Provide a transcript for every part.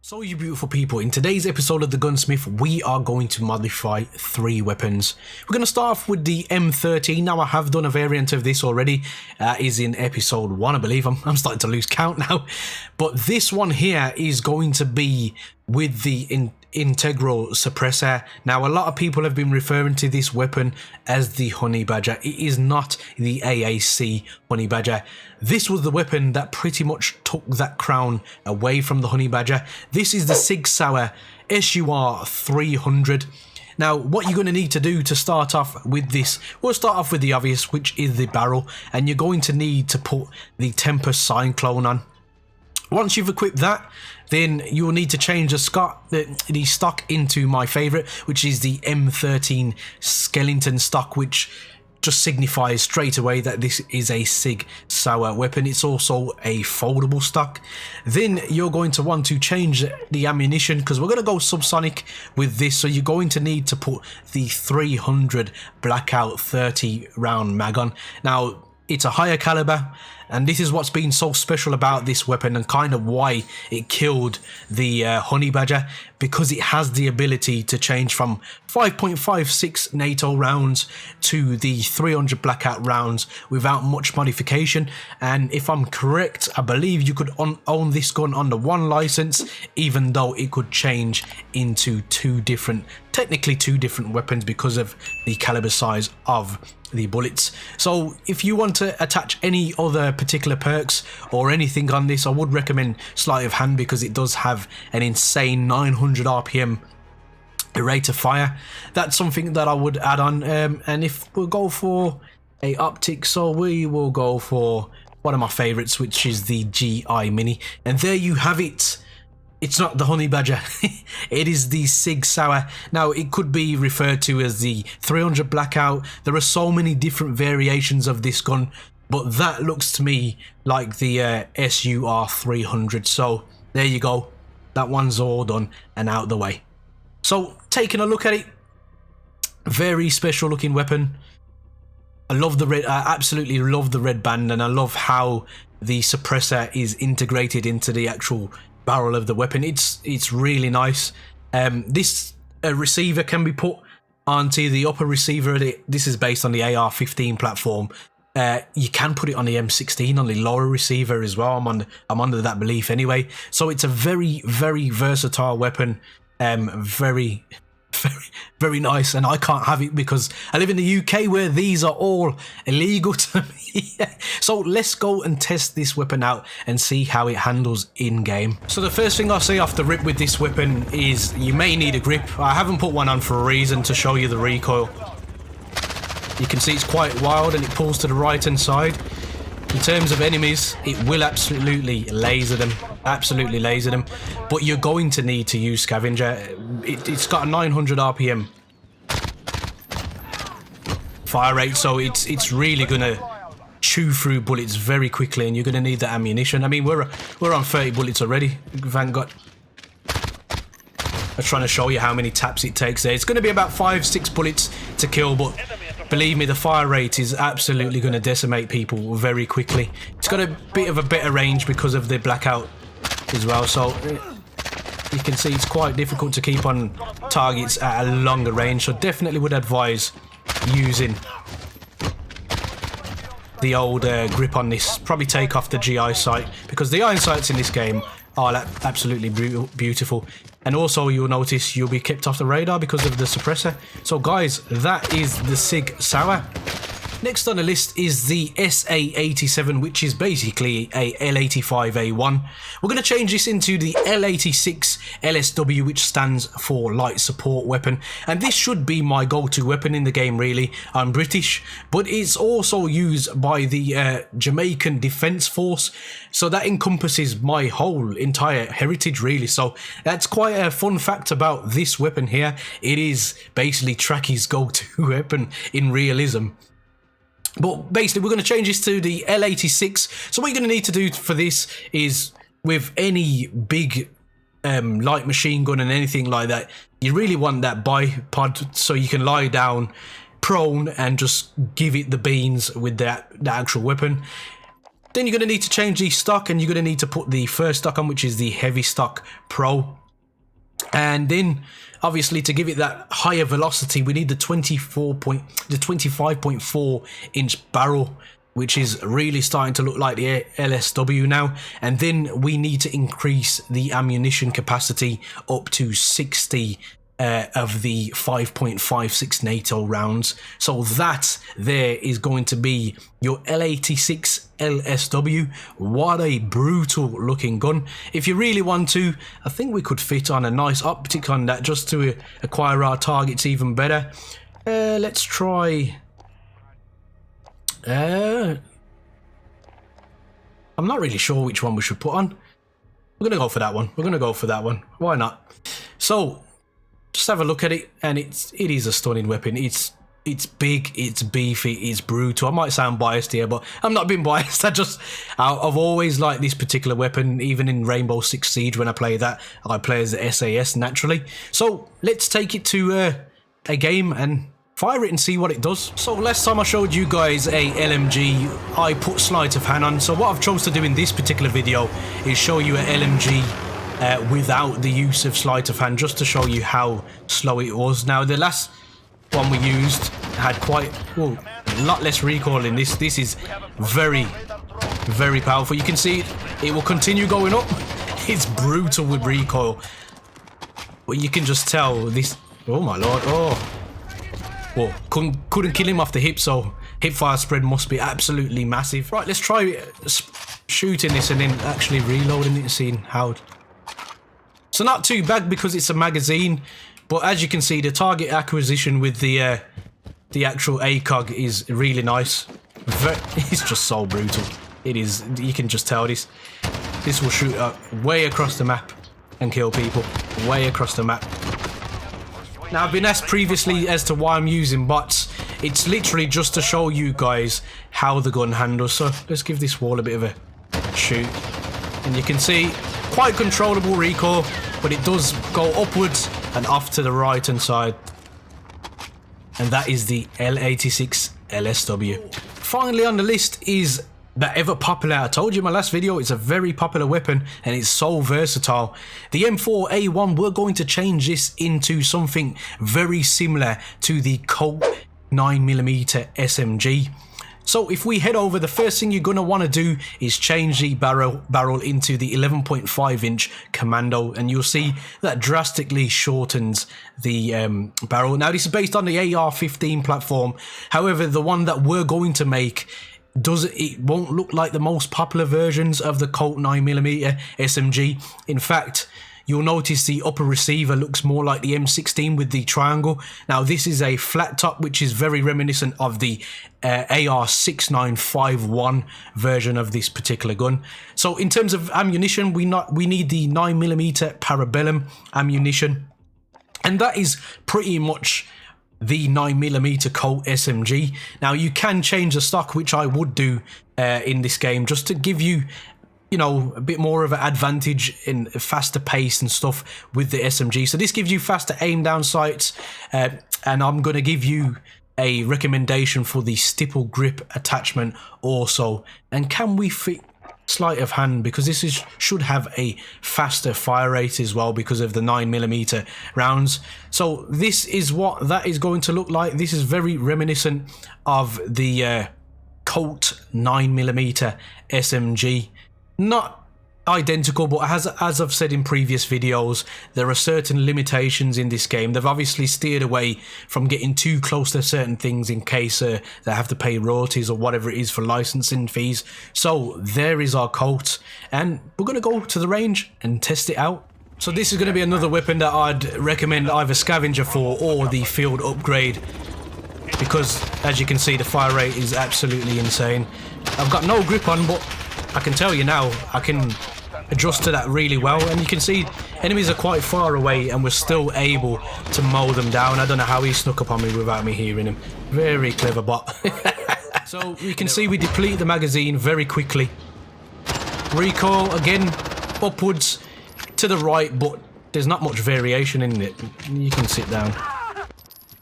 So you beautiful people, in today's episode of the Gunsmith, we are going to modify 3 weapons. We're going to start off with the M13. Now I have done a variant of this already, is in episode 1 I believe. I'm starting to lose count now. But this one here is going to be with the integral suppressor. Now a lot of people have been referring to this weapon as the Honey Badger. It is not the AAC Honey Badger. This was the weapon that pretty much took that crown away from the Honey Badger. This is the Sig Sauer SUR 300. Now what you're going to need to do to start off with this, we'll start off with the obvious, which is the barrel, and you're going to need to put the Tempest Cyclone on. Once you've equipped that, then you will need to change the stock into my favourite, which is the M13 skeleton stock, which just signifies straight away that this is a Sig Sauer weapon. It's also a foldable stock. Then you're going to want to change the ammunition, because we're going to go subsonic with this, so you're going to need to put the 300 Blackout 30 round mag on. Now it's a higher caliber, and this is what's been so special about this weapon and kind of why it killed the Honey Badger, because it has the ability to change from 5.56 NATO rounds to the 300 Blackout rounds without much modification. And if I'm correct, I believe you could own this gun under 1 license, even though it could change into technically two different weapons because of the caliber size of the bullets. So if you want to attach any other particular perks or anything on this, I would recommend sleight of hand, because it does have an insane 900 RPM rate of fire. That's something that I would add on. And if we'll go for a optic, so we will go for one of my favorites, which is the GI Mini, and there you have it. It's not the Honey Badger, it is the Sig Sauer. Now it could be referred to as the 300 Blackout. There are so many different variations of this gun, but that looks to me like the SUR 300. So there you go, that one's all done and out the way. So taking a look at it, very special looking weapon. I love the red, I absolutely love the red band, and I love how the suppressor is integrated into the actual barrel of the weapon. It's really nice. This receiver can be put onto the upper receiver of it. This is based on the AR-15 platform. You can put it on the M16 on the lower receiver as well. I'm under that belief anyway. So it's a very, very versatile weapon. Very nice, and I can't have it because I live in the UK where these are all illegal to me. So let's go and test this weapon out and see how it handles in game. So the first thing I'll say off the rip with this weapon is you may need a grip. I haven't put one on for a reason, to show you the recoil. You can see it's quite wild and it pulls to the right hand side. In terms of enemies, it will absolutely laser them, but you're going to need to use Scavenger. It's got a 900 RPM fire rate, so it's really gonna chew through bullets very quickly, and you're gonna need the ammunition. I mean, we're on 30 bullets already, thank God. I'm trying to show you how many taps it takes there. It's going to be about 5-6 bullets to kill, but believe me, the fire rate is absolutely going to decimate people very quickly. It's got a bit of a better range because of the blackout as well, so you can see it's quite difficult to keep on targets at a longer range. So definitely would advise using the old grip on this. Probably take off the GI sight, because the iron sights in this game are absolutely beautiful. And also you'll notice you'll be kept off the radar because of the suppressor. So guys, that is the Sig Sauer. Next on the list is the SA87, which is basically a L85 A1. We're going to change this into the L86 LSW, which stands for Light Support Weapon. And this should be my go-to weapon in the game, really. I'm British, but it's also used by the Jamaican Defence Force. So that encompasses my whole entire heritage, really. So that's quite a fun fact about this weapon here. It is basically Tracky's go-to weapon in realism. But basically, we're going to change this to the L86. So what you're going to need to do for this is, with any big light machine gun and anything like that, you really want that bipod, so you can lie down prone and just give it the beans with the actual weapon. Then you're going to need to change the stock, and you're going to need to put the first stock on, which is the Heavy Stock Pro. And then obviously to give it that higher velocity, we need the 25.4 inch barrel, which is really starting to look like the LSW now. And then we need to increase the ammunition capacity up to 60 of the 5.56 NATO rounds. So that there is going to be your L86 LSW. What a brutal looking gun. If you really want to, I think we could fit on a nice optic on that just to acquire our targets even better. Let's try... I'm not really sure which one we should put on. We're going to go for that one. We're going to go for that one. Why not? So, just have a look at it, and it is a stunning weapon. It's big, it's beefy, it's brutal. I might sound biased here, but I'm not being biased. I've always liked this particular weapon. Even in Rainbow Six Siege, when I play that, I play as the SAS naturally. So let's take it to a game and fire it and see what it does. So last time I showed you guys a LMG, I put sleight of hand on. So what I've chose to do in this particular video is show you an LMG without the use of sleight of hand, just to show you how slow it was. Now the last one we used had quite a lot less recoil in this. This is very, very powerful. You can see it will continue going up. It's brutal with recoil, but you can just tell this. Oh my lord! Well, couldn't kill him off the hip, so hip fire spread must be absolutely massive. Right, let's try shooting this and then actually reloading it and seeing how. So not too bad because it's a magazine, but as you can see, the target acquisition with the actual ACOG is really nice. It's just so brutal. It is. You can just tell this will shoot up way across the map and kill people way across the map. Now I've been asked previously as to why I'm using bots. It's literally just to show you guys how the gun handles. So let's give this wall a bit of a shoot, and you can see quite controllable recoil, but it does go upwards and off to the right hand side. And that is the L86 LSW. Finally on the list is that ever popular, I told you in my last video, it's a very popular weapon and it's so versatile. The M4A1, we're going to change this into something very similar to the COLT 9mm SMG. So if we head over, the first thing you're going to want to do is change the barrel into the 11.5 inch Commando, and you'll see that drastically shortens the barrel. Now this is based on the AR-15 platform. However, the one that we're going to make it won't look like the most popular versions of the COLT 9mm SMG. In fact, you'll notice the upper receiver looks more like the M16 with the triangle. Now this is a flat top, which is very reminiscent of the AR-6951 version of this particular gun. So in terms of ammunition, we need the 9mm Parabellum ammunition, and that is pretty much the 9mm Colt SMG. Now you can change the stock, which I would do in this game, just to give you, you know, a bit more of an advantage in faster pace and stuff with the SMG. So this gives you faster aim down sights, and I'm going to give you a recommendation for the stipple grip attachment also. And can we fit sleight of hand, because this should have a faster fire rate as well because of the 9mm rounds. So this is what that is going to look like. This is very reminiscent of the COLT 9mm SMG. Not identical, but as I've said in previous videos, there are certain limitations in this game. They've obviously steered away from getting too close to certain things in case they have to pay royalties or whatever it is for licensing fees. So there is our COLT, and we're going to go to the range and test it out. So this is going to be another weapon that I'd recommend either Scavenger for or the field upgrade, because as you can see, the fire rate is absolutely insane. I've got no grip on, but I can tell you now, I can adjust to that really well, and you can see enemies are quite far away and we're still able to mow them down. I don't know how he snuck up on me without me hearing him. Very clever bot. So you can see we deplete the magazine very quickly. Recoil again upwards to the right, but there's not much variation in it. You can sit down.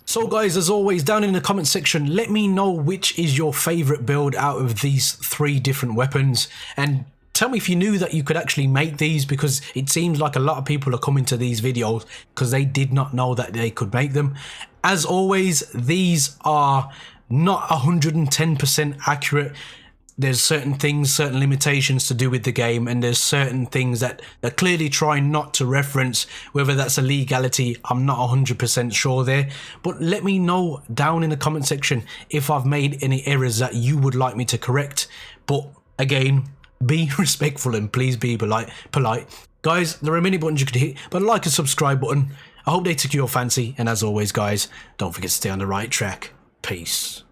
So guys, as always, down in the comment section, let me know which is your favourite build out of these 3 different weapons, and tell me if you knew that you could actually make these, because it seems like a lot of people are coming to these videos because they did not know that they could make them. As always, these are not 110% accurate. There's certain things, certain limitations to do with the game, and there's certain things that they're clearly trying not to reference. Whether that's a legality, I'm not 100% sure there. But let me know down in the comment section if I've made any errors that you would like me to correct. But again, be respectful and please be polite. Guys, there are many buttons you could hit, but like and subscribe button. I hope they took your fancy, and as always guys, don't forget to stay on the right track. Peace.